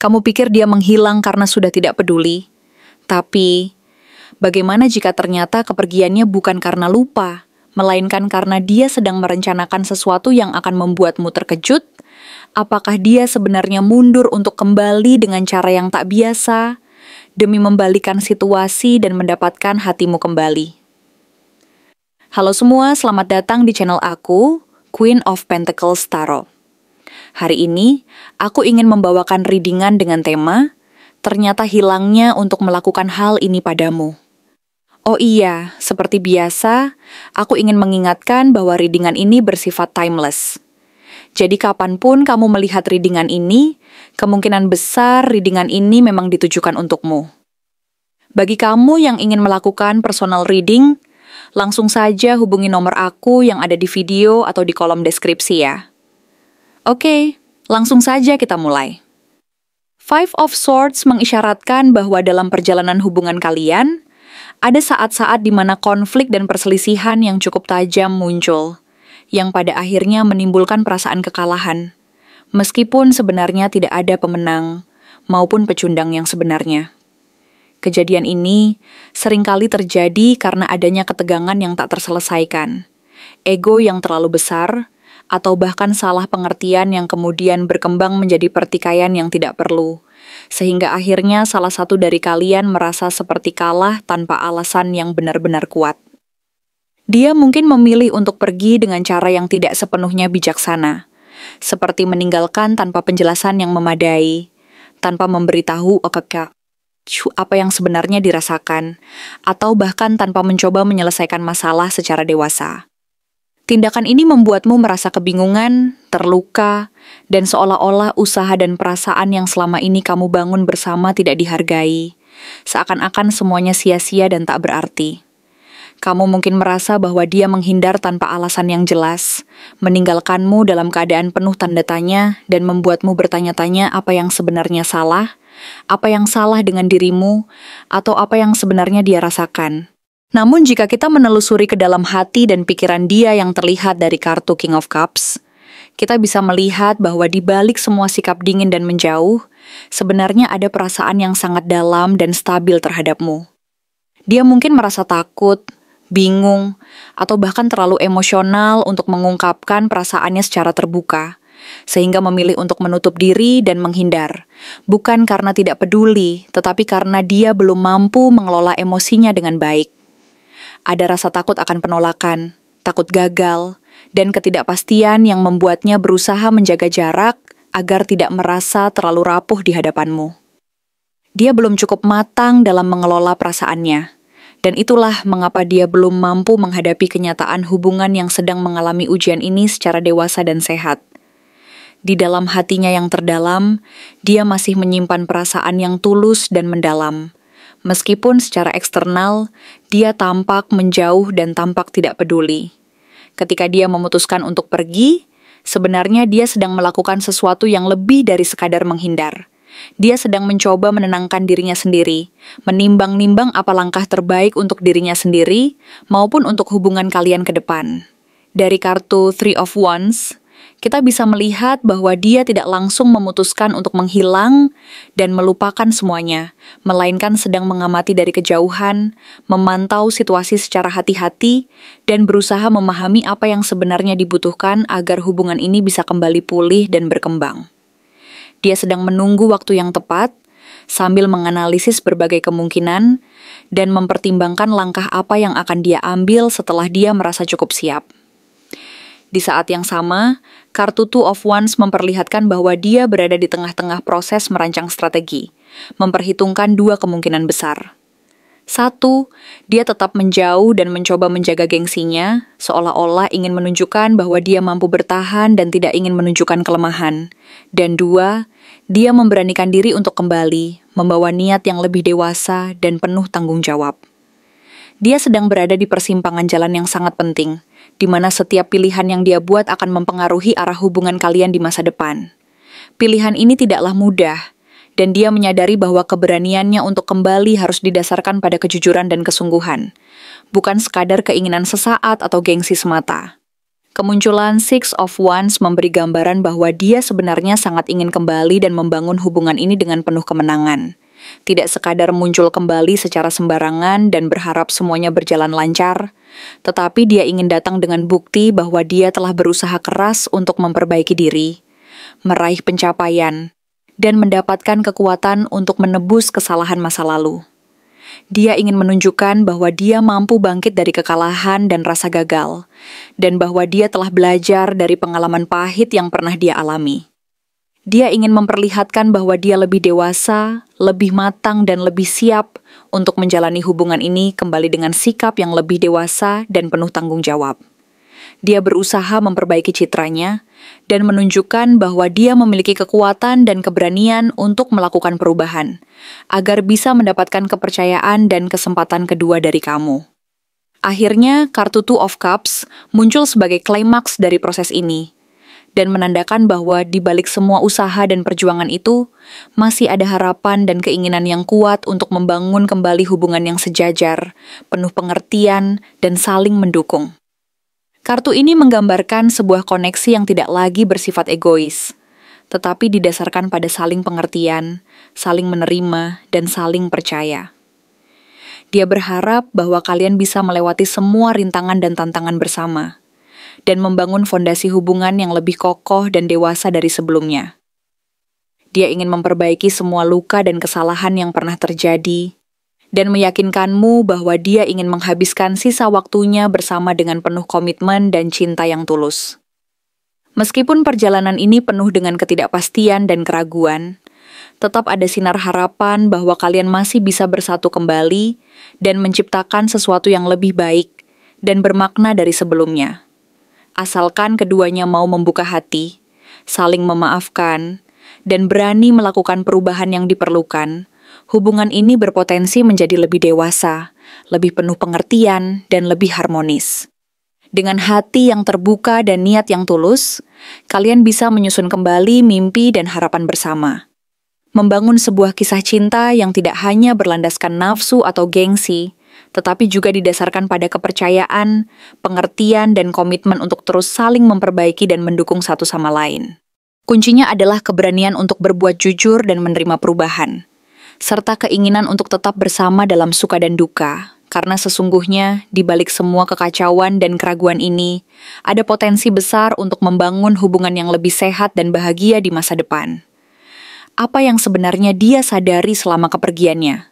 Kamu pikir dia menghilang karena sudah tidak peduli. Tapi, bagaimana jika ternyata kepergiannya bukan karena lupa, melainkan karena dia sedang merencanakan sesuatu yang akan membuatmu terkejut? Apakah dia sebenarnya mundur untuk kembali dengan cara yang tak biasa, demi membalikan situasi dan mendapatkan hatimu kembali? Halo semua, selamat datang di channel aku, Queen of Pentacles Tarot. Hari ini, aku ingin membawakan readingan dengan tema, ternyata hilangnya untuk melakukan hal ini padamu. Oh iya, seperti biasa, aku ingin mengingatkan bahwa readingan ini bersifat timeless. Jadi kapanpun kamu melihat readingan ini, kemungkinan besar readingan ini memang ditujukan untukmu. Bagi kamu yang ingin melakukan personal reading, langsung saja hubungi nomor aku yang ada di video atau di kolom deskripsi ya. Oke, langsung saja kita mulai. Five of Swords mengisyaratkan bahwa dalam perjalanan hubungan kalian, ada saat-saat di mana konflik dan perselisihan yang cukup tajam muncul, yang pada akhirnya menimbulkan perasaan kekalahan, meskipun sebenarnya tidak ada pemenang maupun pecundang yang sebenarnya. Kejadian ini seringkali terjadi karena adanya ketegangan yang tak terselesaikan, ego yang terlalu besar, atau bahkan salah pengertian yang kemudian berkembang menjadi pertikaian yang tidak perlu, sehingga akhirnya salah satu dari kalian merasa seperti kalah tanpa alasan yang benar-benar kuat. Dia mungkin memilih untuk pergi dengan cara yang tidak sepenuhnya bijaksana, seperti meninggalkan tanpa penjelasan yang memadai, tanpa memberitahu apa yang sebenarnya dirasakan, atau bahkan tanpa mencoba menyelesaikan masalah secara dewasa. Tindakan ini membuatmu merasa kebingungan, terluka, dan seolah-olah usaha dan perasaan yang selama ini kamu bangun bersama tidak dihargai, seakan-akan semuanya sia-sia dan tak berarti. Kamu mungkin merasa bahwa dia menghindar tanpa alasan yang jelas, meninggalkanmu dalam keadaan penuh tanda tanya, dan membuatmu bertanya-tanya apa yang sebenarnya salah, apa yang salah dengan dirimu, atau apa yang sebenarnya dia rasakan. Namun jika kita menelusuri ke dalam hati dan pikiran dia yang terlihat dari kartu King of Cups, kita bisa melihat bahwa di balik semua sikap dingin dan menjauh, sebenarnya ada perasaan yang sangat dalam dan stabil terhadapmu. Dia mungkin merasa takut, bingung, atau bahkan terlalu emosional untuk mengungkapkan perasaannya secara terbuka, sehingga memilih untuk menutup diri dan menghindar, bukan karena tidak peduli, tetapi karena dia belum mampu mengelola emosinya dengan baik. Ada rasa takut akan penolakan, takut gagal, dan ketidakpastian yang membuatnya berusaha menjaga jarak agar tidak merasa terlalu rapuh di hadapanmu. Dia belum cukup matang dalam mengelola perasaannya, dan itulah mengapa dia belum mampu menghadapi kenyataan hubungan yang sedang mengalami ujian ini secara dewasa dan sehat. Di dalam hatinya yang terdalam, dia masih menyimpan perasaan yang tulus dan mendalam. Meskipun secara eksternal, dia tampak menjauh dan tampak tidak peduli. Ketika dia memutuskan untuk pergi, sebenarnya dia sedang melakukan sesuatu yang lebih dari sekadar menghindar. Dia sedang mencoba menenangkan dirinya sendiri, menimbang-nimbang apa langkah terbaik untuk dirinya sendiri, maupun untuk hubungan kalian ke depan. Dari kartu Three of Wands, kita bisa melihat bahwa dia tidak langsung memutuskan untuk menghilang dan melupakan semuanya, melainkan sedang mengamati dari kejauhan, memantau situasi secara hati-hati, dan berusaha memahami apa yang sebenarnya dibutuhkan agar hubungan ini bisa kembali pulih dan berkembang. Dia sedang menunggu waktu yang tepat, sambil menganalisis berbagai kemungkinan, dan mempertimbangkan langkah apa yang akan dia ambil setelah dia merasa cukup siap. Di saat yang sama, kartu Two of Wands memperlihatkan bahwa dia berada di tengah-tengah proses merancang strategi, memperhitungkan dua kemungkinan besar. Satu, dia tetap menjauh dan mencoba menjaga gengsinya, seolah-olah ingin menunjukkan bahwa dia mampu bertahan dan tidak ingin menunjukkan kelemahan. Dan dua, dia memberanikan diri untuk kembali, membawa niat yang lebih dewasa dan penuh tanggung jawab. Dia sedang berada di persimpangan jalan yang sangat penting, di mana setiap pilihan yang dia buat akan mempengaruhi arah hubungan kalian di masa depan. Pilihan ini tidaklah mudah, dan dia menyadari bahwa keberaniannya untuk kembali harus didasarkan pada kejujuran dan kesungguhan, bukan sekadar keinginan sesaat atau gengsi semata. Kemunculan Six of Wands memberi gambaran bahwa dia sebenarnya sangat ingin kembali dan membangun hubungan ini dengan penuh kemenangan. Tidak sekadar muncul kembali secara sembarangan dan berharap semuanya berjalan lancar, tetapi dia ingin datang dengan bukti bahwa dia telah berusaha keras untuk memperbaiki diri, meraih pencapaian, dan mendapatkan kekuatan untuk menebus kesalahan masa lalu. Dia ingin menunjukkan bahwa dia mampu bangkit dari kekalahan dan rasa gagal, dan bahwa dia telah belajar dari pengalaman pahit yang pernah dia alami. Dia ingin memperlihatkan bahwa dia lebih dewasa, lebih matang, dan lebih siap untuk menjalani hubungan ini kembali dengan sikap yang lebih dewasa dan penuh tanggung jawab. Dia berusaha memperbaiki citranya dan menunjukkan bahwa dia memiliki kekuatan dan keberanian untuk melakukan perubahan, agar bisa mendapatkan kepercayaan dan kesempatan kedua dari kamu. Akhirnya, kartu Two of Cups muncul sebagai klimaks dari proses ini, dan menandakan bahwa di balik semua usaha dan perjuangan itu, masih ada harapan dan keinginan yang kuat untuk membangun kembali hubungan yang sejajar, penuh pengertian, dan saling mendukung. Kartu ini menggambarkan sebuah koneksi yang tidak lagi bersifat egois, tetapi didasarkan pada saling pengertian, saling menerima, dan saling percaya. Dia berharap bahwa kalian bisa melewati semua rintangan dan tantangan bersama, dan membangun fondasi hubungan yang lebih kokoh dan dewasa dari sebelumnya. Dia ingin memperbaiki semua luka dan kesalahan yang pernah terjadi, dan meyakinkanmu bahwa dia ingin menghabiskan sisa waktunya bersama dengan penuh komitmen dan cinta yang tulus. Meskipun perjalanan ini penuh dengan ketidakpastian dan keraguan, tetap ada sinar harapan bahwa kalian masih bisa bersatu kembali dan menciptakan sesuatu yang lebih baik dan bermakna dari sebelumnya. Asalkan keduanya mau membuka hati, saling memaafkan, dan berani melakukan perubahan yang diperlukan, hubungan ini berpotensi menjadi lebih dewasa, lebih penuh pengertian, dan lebih harmonis. Dengan hati yang terbuka dan niat yang tulus, kalian bisa menyusun kembali mimpi dan harapan bersama. Membangun sebuah kisah cinta yang tidak hanya berlandaskan nafsu atau gengsi, tetapi juga didasarkan pada kepercayaan, pengertian, dan komitmen untuk terus saling memperbaiki dan mendukung satu sama lain. Kuncinya adalah keberanian untuk berbuat jujur dan menerima perubahan, serta keinginan untuk tetap bersama dalam suka dan duka, karena sesungguhnya di balik semua kekacauan dan keraguan ini, ada potensi besar untuk membangun hubungan yang lebih sehat dan bahagia di masa depan. Apa yang sebenarnya dia sadari selama kepergiannya?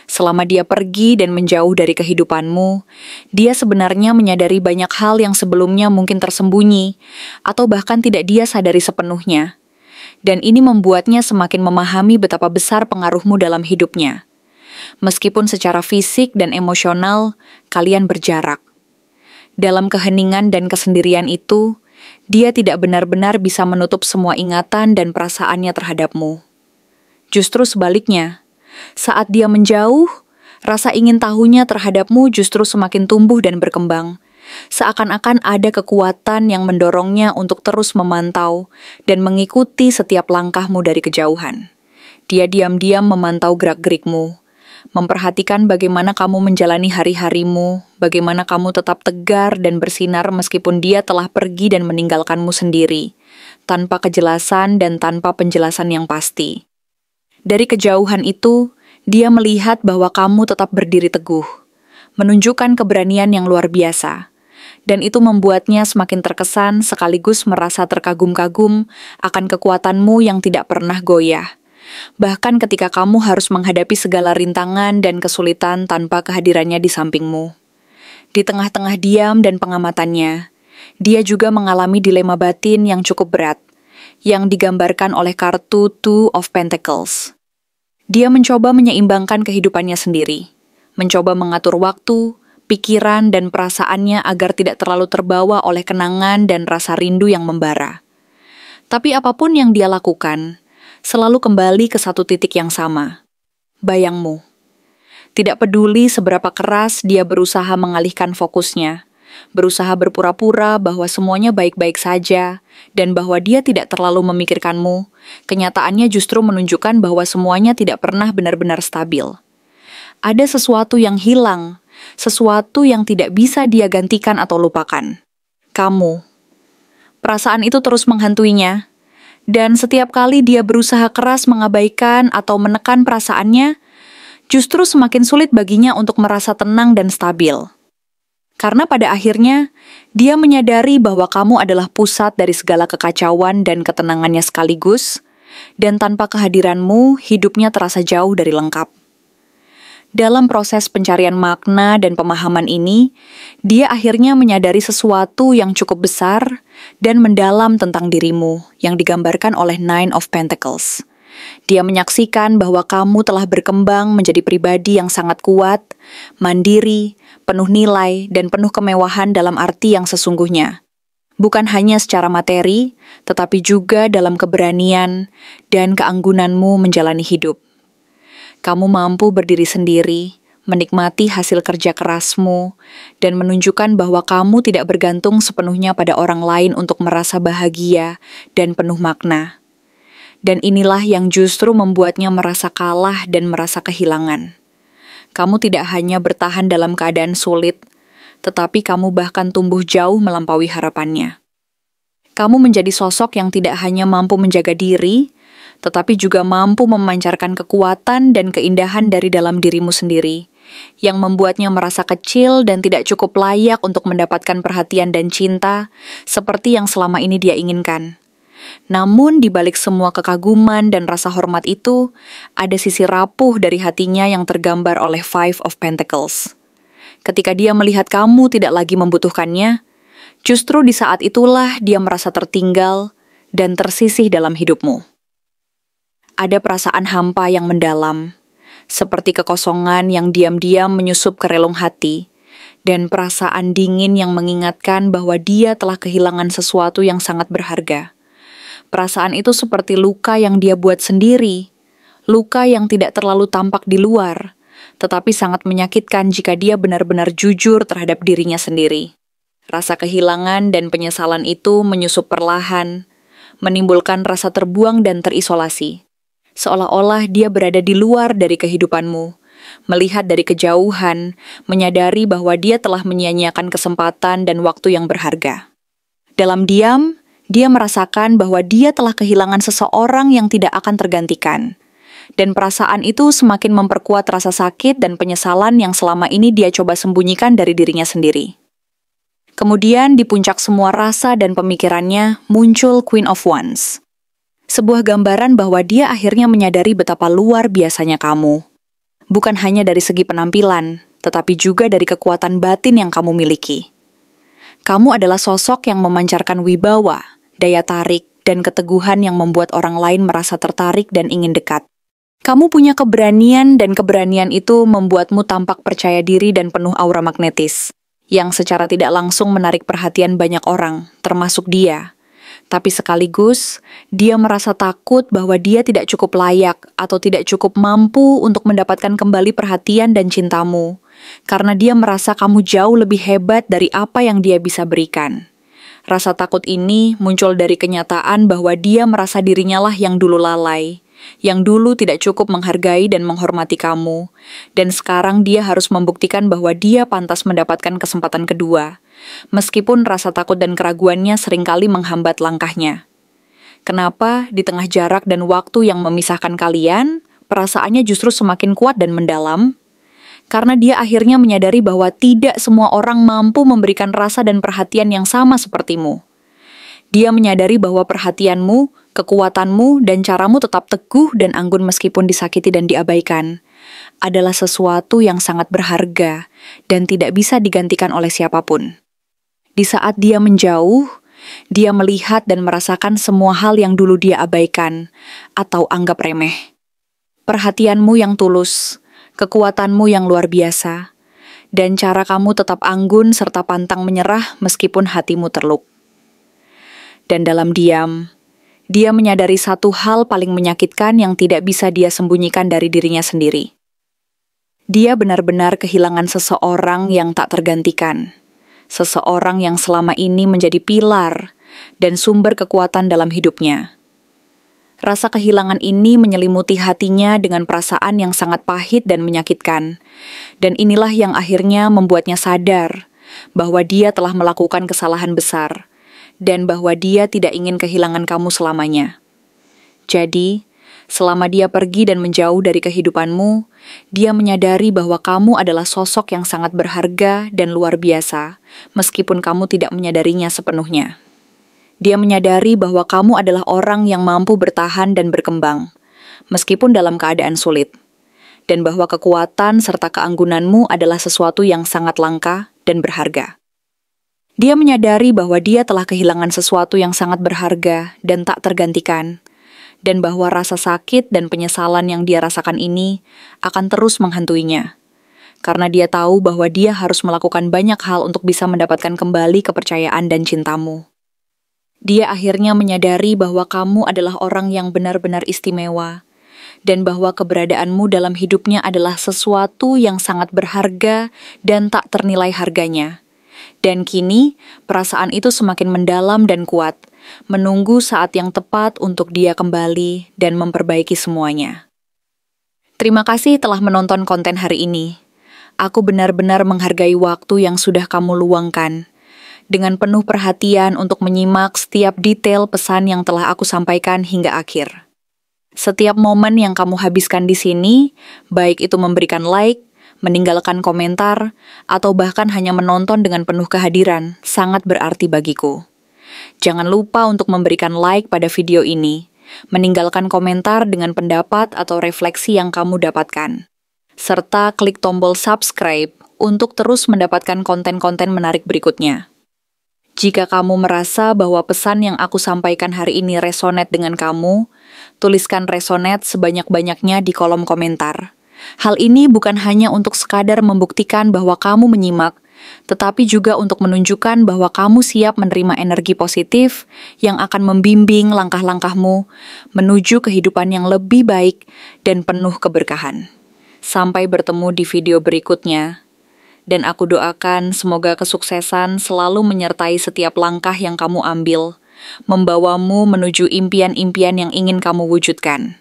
Selama dia pergi dan menjauh dari kehidupanmu, dia sebenarnya menyadari banyak hal yang sebelumnya mungkin tersembunyi, atau bahkan tidak dia sadari sepenuhnya. Dan ini membuatnya semakin memahami betapa besar pengaruhmu dalam hidupnya. Meskipun secara fisik dan emosional, kalian berjarak. Dalam keheningan dan kesendirian itu, dia tidak benar-benar bisa menutup semua ingatan dan perasaannya terhadapmu. Justru sebaliknya, saat dia menjauh, rasa ingin tahunya terhadapmu justru semakin tumbuh dan berkembang. Seakan-akan ada kekuatan yang mendorongnya untuk terus memantau dan mengikuti setiap langkahmu dari kejauhan. Dia diam-diam memantau gerak-gerikmu, memperhatikan bagaimana kamu menjalani hari-harimu, bagaimana kamu tetap tegar dan bersinar meskipun dia telah pergi dan meninggalkanmu sendiri, tanpa kejelasan dan tanpa penjelasan yang pasti. Dari kejauhan itu, dia melihat bahwa kamu tetap berdiri teguh, menunjukkan keberanian yang luar biasa. Dan itu membuatnya semakin terkesan sekaligus merasa terkagum-kagum akan kekuatanmu yang tidak pernah goyah. Bahkan ketika kamu harus menghadapi segala rintangan dan kesulitan tanpa kehadirannya di sampingmu. Di tengah-tengah diam dan pengamatannya, dia juga mengalami dilema batin yang cukup berat, yang digambarkan oleh kartu Two of Pentacles. Dia mencoba menyeimbangkan kehidupannya sendiri, mencoba mengatur waktu, pikiran dan perasaannya agar tidak terlalu terbawa oleh kenangan dan rasa rindu yang membara. Tapi apapun yang dia lakukan, selalu kembali ke satu titik yang sama, bayangmu. Tidak peduli seberapa keras dia berusaha mengalihkan fokusnya, berusaha berpura-pura bahwa semuanya baik-baik saja, dan bahwa dia tidak terlalu memikirkanmu, kenyataannya justru menunjukkan bahwa semuanya tidak pernah benar-benar stabil. Ada sesuatu yang hilang, sesuatu yang tidak bisa dia gantikan atau lupakan. Kamu, Perasaan itu terus menghantuinya, dan setiap kali dia berusaha keras mengabaikan atau menekan perasaannya, justru semakin sulit baginya untuk merasa tenang dan stabil. Karena pada akhirnya, dia menyadari bahwa kamu adalah pusat dari segala kekacauan dan ketenangannya sekaligus, dan tanpa kehadiranmu, hidupnya terasa jauh dari lengkap. Dalam proses pencarian makna dan pemahaman ini, dia akhirnya menyadari sesuatu yang cukup besar dan mendalam tentang dirimu yang digambarkan oleh Nine of Pentacles. Dia menyaksikan bahwa kamu telah berkembang menjadi pribadi yang sangat kuat, mandiri, penuh nilai, dan penuh kemewahan dalam arti yang sesungguhnya. Bukan hanya secara materi, tetapi juga dalam keberanian dan keanggunanmu menjalani hidup. Kamu mampu berdiri sendiri, menikmati hasil kerja kerasmu, dan menunjukkan bahwa kamu tidak bergantung sepenuhnya pada orang lain untuk merasa bahagia dan penuh makna. Dan inilah yang justru membuatnya merasa kalah dan merasa kehilangan. Kamu tidak hanya bertahan dalam keadaan sulit, tetapi kamu bahkan tumbuh jauh melampaui harapannya. Kamu menjadi sosok yang tidak hanya mampu menjaga diri, tetapi juga mampu memancarkan kekuatan dan keindahan dari dalam dirimu sendiri, yang membuatnya merasa kecil dan tidak cukup layak untuk mendapatkan perhatian dan cinta seperti yang selama ini dia inginkan. Namun di balik semua kekaguman dan rasa hormat itu, ada sisi rapuh dari hatinya yang tergambar oleh Five of Pentacles. Ketika dia melihat kamu tidak lagi membutuhkannya, justru di saat itulah dia merasa tertinggal dan tersisih dalam hidupmu. Ada perasaan hampa yang mendalam, seperti kekosongan yang diam-diam menyusup ke relung hati, dan perasaan dingin yang mengingatkan bahwa dia telah kehilangan sesuatu yang sangat berharga. Perasaan itu seperti luka yang dia buat sendiri, luka yang tidak terlalu tampak di luar, tetapi sangat menyakitkan jika dia benar-benar jujur terhadap dirinya sendiri. Rasa kehilangan dan penyesalan itu menyusup perlahan, menimbulkan rasa terbuang dan terisolasi. Seolah-olah dia berada di luar dari kehidupanmu, melihat dari kejauhan, menyadari bahwa dia telah menyia-nyiakan kesempatan dan waktu yang berharga. Dalam diam, dia merasakan bahwa dia telah kehilangan seseorang yang tidak akan tergantikan. Dan perasaan itu semakin memperkuat rasa sakit dan penyesalan yang selama ini dia coba sembunyikan dari dirinya sendiri. Kemudian di puncak semua rasa dan pemikirannya muncul Queen of Wands. Sebuah gambaran bahwa dia akhirnya menyadari betapa luar biasanya kamu. Bukan hanya dari segi penampilan, tetapi juga dari kekuatan batin yang kamu miliki. Kamu adalah sosok yang memancarkan wibawa, daya tarik, dan keteguhan yang membuat orang lain merasa tertarik dan ingin dekat. Kamu punya keberanian dan keberanian itu membuatmu tampak percaya diri dan penuh aura magnetis, yang secara tidak langsung menarik perhatian banyak orang, termasuk dia. Tapi sekaligus, dia merasa takut bahwa dia tidak cukup layak atau tidak cukup mampu untuk mendapatkan kembali perhatian dan cintamu, karena dia merasa kamu jauh lebih hebat dari apa yang dia bisa berikan. Rasa takut ini muncul dari kenyataan bahwa dia merasa dirinya lah yang dulu lalai, yang dulu tidak cukup menghargai dan menghormati kamu, dan sekarang dia harus membuktikan bahwa dia pantas mendapatkan kesempatan kedua, meskipun rasa takut dan keraguannya seringkali menghambat langkahnya. Kenapa di tengah jarak dan waktu yang memisahkan kalian, perasaannya justru semakin kuat dan mendalam? Karena dia akhirnya menyadari bahwa tidak semua orang mampu memberikan rasa dan perhatian yang sama sepertimu. Dia menyadari bahwa perhatianmu, kekuatanmu, dan caramu tetap teguh dan anggun meskipun disakiti dan diabaikan adalah sesuatu yang sangat berharga dan tidak bisa digantikan oleh siapapun. Di saat dia menjauh, dia melihat dan merasakan semua hal yang dulu dia abaikan atau anggap remeh. Perhatianmu yang tulus, kekuatanmu yang luar biasa, dan cara kamu tetap anggun serta pantang menyerah meskipun hatimu terluka. Dan dalam diam, dia menyadari satu hal paling menyakitkan yang tidak bisa dia sembunyikan dari dirinya sendiri. Dia benar-benar kehilangan seseorang yang tak tergantikan. Seseorang yang selama ini menjadi pilar dan sumber kekuatan dalam hidupnya. Rasa kehilangan ini menyelimuti hatinya dengan perasaan yang sangat pahit dan menyakitkan. Dan inilah yang akhirnya membuatnya sadar bahwa dia telah melakukan kesalahan besar. dan bahwa dia tidak ingin kehilangan kamu selamanya. Jadi, selama dia pergi dan menjauh dari kehidupanmu, dia menyadari bahwa kamu adalah sosok yang sangat berharga dan luar biasa, meskipun kamu tidak menyadarinya sepenuhnya. Dia menyadari bahwa kamu adalah orang yang mampu bertahan dan berkembang, meskipun dalam keadaan sulit, dan bahwa kekuatan serta keanggunanmu adalah sesuatu yang sangat langka dan berharga. Dia menyadari bahwa dia telah kehilangan sesuatu yang sangat berharga dan tak tergantikan, dan bahwa rasa sakit dan penyesalan yang dia rasakan ini akan terus menghantuinya, karena dia tahu bahwa dia harus melakukan banyak hal untuk bisa mendapatkan kembali kepercayaan dan cintamu. Dia akhirnya menyadari bahwa kamu adalah orang yang benar-benar istimewa, dan bahwa keberadaanmu dalam hidupnya adalah sesuatu yang sangat berharga dan tak ternilai harganya. Dan kini, perasaan itu semakin mendalam dan kuat, menunggu saat yang tepat untuk dia kembali dan memperbaiki semuanya. Terima kasih telah menonton konten hari ini. Aku benar-benar menghargai waktu yang sudah kamu luangkan, dengan penuh perhatian untuk menyimak setiap detail pesan yang telah aku sampaikan hingga akhir. Setiap momen yang kamu habiskan di sini, baik itu memberikan like, meninggalkan komentar, atau bahkan hanya menonton dengan penuh kehadiran, sangat berarti bagiku. Jangan lupa untuk memberikan like pada video ini, meninggalkan komentar dengan pendapat atau refleksi yang kamu dapatkan, serta klik tombol subscribe untuk terus mendapatkan konten-konten menarik berikutnya. Jika kamu merasa bahwa pesan yang aku sampaikan hari ini resonate dengan kamu, tuliskan resonate sebanyak-banyaknya di kolom komentar. Hal ini bukan hanya untuk sekadar membuktikan bahwa kamu menyimak, tetapi juga untuk menunjukkan bahwa kamu siap menerima energi positif yang akan membimbing langkah-langkahmu menuju kehidupan yang lebih baik dan penuh keberkahan. Sampai bertemu di video berikutnya. Dan aku doakan semoga kesuksesan selalu menyertai setiap langkah yang kamu ambil, membawamu menuju impian-impian yang ingin kamu wujudkan.